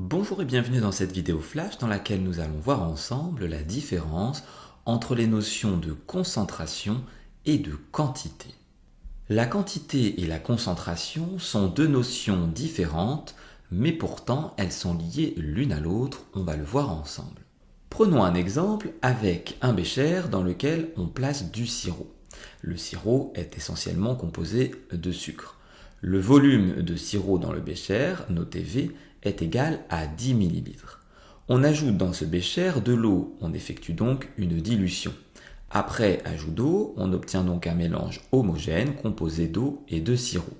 Bonjour et bienvenue dans cette vidéo flash dans laquelle nous allons voir ensemble la différence entre les notions de concentration et de quantité. La quantité et la concentration sont deux notions différentes, mais pourtant elles sont liées l'une à l'autre, on va le voir ensemble. Prenons un exemple avec un bécher dans lequel on place du sirop. Le sirop est essentiellement composé de sucre. Le volume de sirop dans le bécher, noté V, est égal à 10 ml. On ajoute dans ce bécher de l'eau, on effectue donc une dilution. Après ajout d'eau, on obtient donc un mélange homogène composé d'eau et de sirop.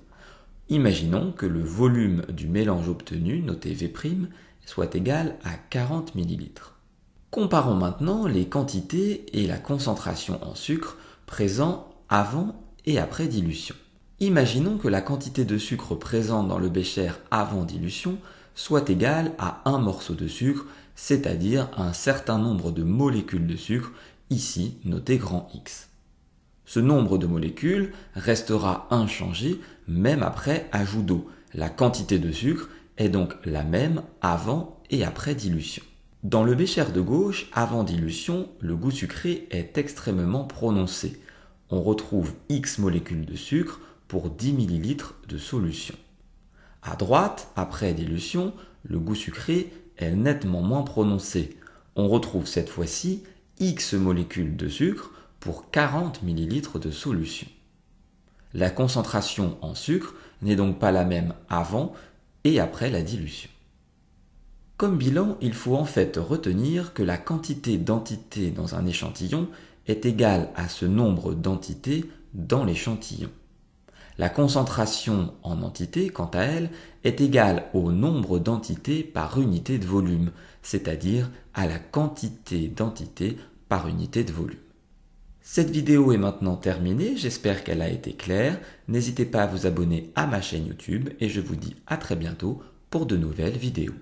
Imaginons que le volume du mélange obtenu, noté V', soit égal à 40 ml. Comparons maintenant les quantités et la concentration en sucre présents avant et après dilution. Imaginons que la quantité de sucre présente dans le bécher avant dilution soit égale à un morceau de sucre, c'est-à-dire un certain nombre de molécules de sucre, ici noté grand X. Ce nombre de molécules restera inchangé même après ajout d'eau. La quantité de sucre est donc la même avant et après dilution. Dans le bécher de gauche, avant dilution, le goût sucré est extrêmement prononcé. On retrouve X molécules de sucre pour 10 ml de solution. À droite, après dilution, le goût sucré est nettement moins prononcé. On retrouve cette fois-ci X molécules de sucre pour 40 ml de solution. La concentration en sucre n'est donc pas la même avant et après la dilution. Comme bilan, il faut en fait retenir que la quantité d'entités dans un échantillon est égale à ce nombre d'entités dans l'échantillon. La concentration en entités, quant à elle, est égale au nombre d'entités par unité de volume, c'est-à-dire à la quantité d'entités par unité de volume. Cette vidéo est maintenant terminée, j'espère qu'elle a été claire. N'hésitez pas à vous abonner à ma chaîne YouTube et je vous dis à très bientôt pour de nouvelles vidéos.